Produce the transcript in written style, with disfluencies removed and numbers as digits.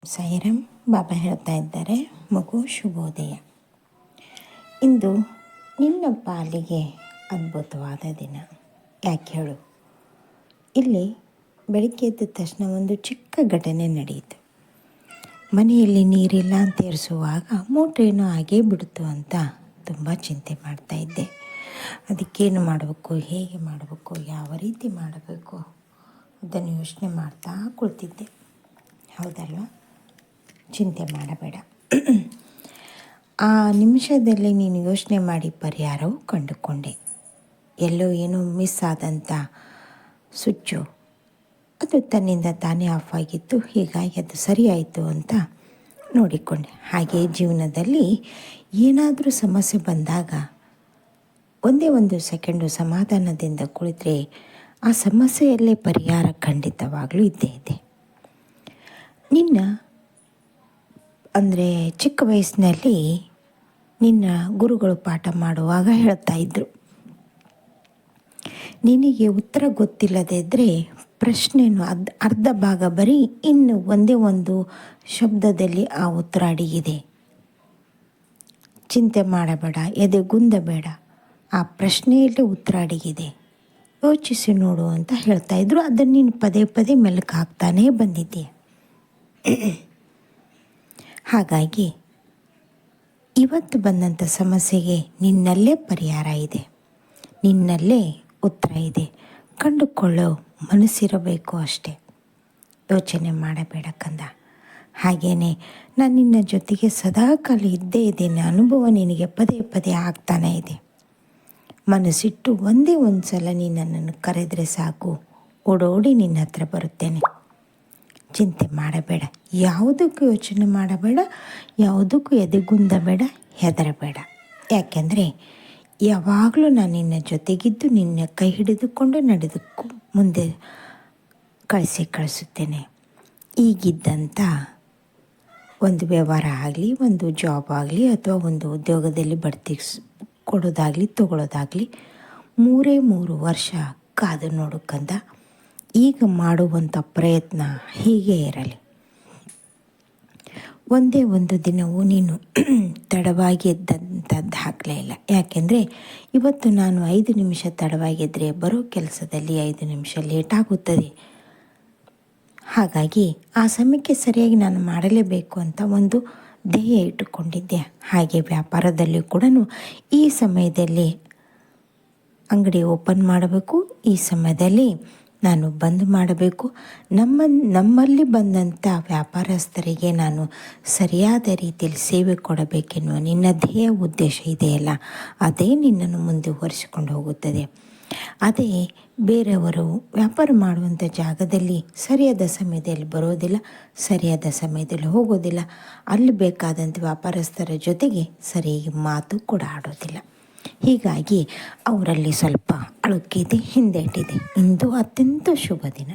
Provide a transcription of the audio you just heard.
ಸಾಯಿರಾಮ್ ಬಾಬಾ ಹೇಳ್ತಾ ಇದ್ದಾರೆ, ಮಗು ಶುಭೋದಯ. ಇಂದು ನಿನ್ನ ಪಾಲಿಗೆ ಅದ್ಭುತವಾದ ದಿನ. ಯಾಕೆ ಹೇಳು? ಇಲ್ಲಿ ಬೆಳಗ್ಗೆ ಎದ್ದ ತಕ್ಷಣ ಒಂದು ಚಿಕ್ಕ ಘಟನೆ ನಡೆಯಿತು. ಮನೆಯಲ್ಲಿ ನೀರಿಲ್ಲ ಅಂತ ಏರಿಸುವಾಗ ಮೋಟ್ರೇನೋ ಹಾಗೇ ಬಿಡ್ತು ಅಂತ ತುಂಬ ಚಿಂತೆ ಮಾಡ್ತಾಯಿದ್ದೆ. ಅದಕ್ಕೇನು ಮಾಡಬೇಕು, ಹೇಗೆ ಮಾಡಬೇಕು, ಯಾವ ರೀತಿ ಮಾಡಬೇಕು ಅದನ್ನು ಯೋಚನೆ ಮಾಡ್ತಾ ಕುಳಿತಿದ್ದೆ. ಹೌದಲ್ವ? ಚಿಂತೆ ಮಾಡಬೇಡ. ಆ ನಿಮಿಷದಲ್ಲಿ ನೀನು ಯೋಚನೆ ಮಾಡಿ ಪರಿಹಾರವು ಕಂಡುಕೊಂಡೆ. ಎಲ್ಲೋ ಏನೋ ಮಿಸ್ ಆದಂಥ ಸ್ವಿಚ್ಚು ಅದು ತನ್ನಿಂದ ತಾನೇ ಆಫ್ ಆಗಿತ್ತು, ಹೀಗಾಗಿ ಅದು ಸರಿಯಾಯಿತು ಅಂತ ನೋಡಿಕೊಂಡೆ. ಹಾಗೆ ಜೀವನದಲ್ಲಿ ಏನಾದರೂ ಸಮಸ್ಯೆ ಬಂದಾಗ ಒಂದೇ ಒಂದು ಸೆಕೆಂಡು ಸಮಾಧಾನದಿಂದ ಕುಳಿತರೆ ಆ ಸಮಸ್ಯೆಯಲ್ಲೇ ಪರಿಹಾರ ಖಂಡಿತವಾಗಲೂ ಇದ್ದೇ ಇದೆ. ನಿನ್ನ ಅಂದರೆ ಚಿಕ್ಕ ವಯಸ್ಸಿನಲ್ಲಿ ನಿನ್ನ ಗುರುಗಳು ಪಾಠ ಮಾಡುವಾಗ ಹೇಳ್ತಾ ಇದ್ದರು, ನಿನಗೆ ಉತ್ತರ ಗೊತ್ತಿಲ್ಲದೇ ಇದ್ದರೆ ಪ್ರಶ್ನೆಯನ್ನು ಅರ್ಧ ಭಾಗ ಬರೀ, ಇನ್ನು ಒಂದೇ ಒಂದು ಶಬ್ದದಲ್ಲಿ ಆ ಉತ್ತರ ಅಡಗಿದೆ. ಚಿಂತೆ ಮಾಡಬೇಡ, ಎದೆಗುಂದಬೇಡ, ಆ ಪ್ರಶ್ನೆಯಲ್ಲೇ ಉತ್ತರ ಅಡಗಿದೆ, ಯೋಚಿಸಿ ನೋಡು ಅಂತ ಹೇಳ್ತಾಯಿದ್ರು. ಅದನ್ನು ನೀನು ಪದೇ ಪದೇ ಮೆಲುಕು ಹಾಕ್ತಾನೇ ಬಂದಿದ್ದೀಯ. ಹಾಗಾಗಿ ಇವತ್ತು ಬಂದಂಥ ಸಮಸ್ಯೆಗೆ ನಿನ್ನಲ್ಲೇ ಪರಿಹಾರ ಇದೆ, ನಿನ್ನಲ್ಲೇ ಉತ್ತರ ಇದೆ. ಕಂಡುಕೊಳ್ಳೋ ಮನಸ್ಸಿರಬೇಕು ಅಷ್ಟೇ. ಯೋಚನೆ ಮಾಡಬೇಡ ಕಂದ. ಹಾಗೆಯೇ ನಾನು ನಿನ್ನ ಜೊತೆಗೆ ಸದಾಕಾಲ ಇದ್ದೇ ಇದ್ದೇನೆ. ಅನುಭವ ನಿನಗೆ ಪದೇ ಪದೇ ಆಗ್ತಾನೇ ಇದೆ. ಮನಸ್ಸಿಟ್ಟು ಒಂದೇ ಒಂದು ಸಲ ನನ್ನನ್ನು ಕರೆದರೆ ಸಾಕು, ಓಡೋಡಿ ನಿನ್ನ ಹತ್ರ ಬರುತ್ತೇನೆ. ಚಿಂತೆ ಮಾಡಬೇಡ, ಯಾವುದಕ್ಕೂ ಯೋಚನೆ ಮಾಡಬೇಡ, ಯಾವುದಕ್ಕೂ ಎದೆಗುಂದಬೇಡ, ಹೆದರಬೇಡ. ಯಾಕೆಂದರೆ ಯಾವಾಗಲೂ ನಾನು ನಿನ್ನ ಜೊತೆಗಿದ್ದು ನಿನ್ನ ಕೈ ಹಿಡಿದುಕೊಂಡು ನಡೆದಕ್ಕೂ ಮುಂದೆ ಕಳಿಸುತ್ತೇನೆ. ಈಗಿದ್ದಂಥ ಒಂದು ವ್ಯವಹಾರ ಆಗಲಿ, ಒಂದು ಜಾಬ್ ಆಗಲಿ, ಅಥವಾ ಒಂದು ಉದ್ಯೋಗದಲ್ಲಿ ಬಡ್ತಿ ಕೊಡೋದಾಗಲಿ ತಗೊಳ್ಳೋದಾಗಲಿ 3 ವರ್ಷ ಕಾದು ನೋಡೋಕ್ಕಂದ. ಈಗ ಮಾಡುವಂಥ ಪ್ರಯತ್ನ ಹೀಗೆ ಇರಲಿ. ಒಂದೇ ಒಂದು ದಿನವೂ ನೀನು ತಡವಾಗಿ ಎದ್ದಂಥದ್ದು ಹಾಕಲೇ ಇಲ್ಲ. ಯಾಕೆಂದರೆ ಇವತ್ತು ನಾನು 5 ನಿಮಿಷ ತಡವಾಗಿದ್ದರೆ ಬರೋ ಕೆಲಸದಲ್ಲಿ 5 ನಿಮಿಷ ಲೇಟಾಗುತ್ತದೆ. ಹಾಗಾಗಿ ಆ ಸಮಯಕ್ಕೆ ಸರಿಯಾಗಿ ನಾನು ಮಾಡಲೇಬೇಕು ಅಂತ ಒಂದು ಧ್ಯೇಯ ಇಟ್ಟುಕೊಂಡಿದ್ದೆ. ಹಾಗೆ ವ್ಯಾಪಾರದಲ್ಲಿ ಕೂಡ ಈ ಸಮಯದಲ್ಲಿ ಅಂಗಡಿ ಓಪನ್ ಮಾಡಬೇಕು, ಈ ಸಮಯದಲ್ಲಿ ನಾನು ಬಂದ್ ಮಾಡಬೇಕು, ನಮ್ಮಲ್ಲಿ ಬಂದಂಥ ವ್ಯಾಪಾರಸ್ಥರಿಗೆ ನಾನು ಸರಿಯಾದ ರೀತಿಯಲ್ಲಿ ಸೇವೆ ಕೊಡಬೇಕೆನ್ನುವ ನಿನ್ನ ಧ್ಯೇಯ ಉದ್ದೇಶ ಇದೆಯಲ್ಲ, ಅದೇ ನಿನ್ನನ್ನು ಮುಂದುವರಿಸಿಕೊಂಡು ಹೋಗುತ್ತದೆ. ಅದೇ ಬೇರೆಯವರು ವ್ಯಾಪಾರ ಮಾಡುವಂಥ ಜಾಗದಲ್ಲಿ ಸರಿಯಾದ ಸಮಯದಲ್ಲಿ ಬರೋದಿಲ್ಲ, ಸರಿಯಾದ ಸಮಯದಲ್ಲಿ ಹೋಗೋದಿಲ್ಲ, ಅಲ್ಲಿ ಬೇಕಾದಂಥ ವ್ಯಾಪಾರಸ್ಥರ ಜೊತೆಗೆ ಸರಿಯಾಗಿ ಮಾತು ಕೂಡ ಆಡೋದಿಲ್ಲ. ಹೀಗಾಗಿ ಅವರಲ್ಲಿ ಸ್ವಲ್ಪ ಅಳುಕಿದೆ, ಹಿಂದೇಟಿದೆ. ಇಂದು ಅತ್ಯಂತ ಶುಭ ದಿನ.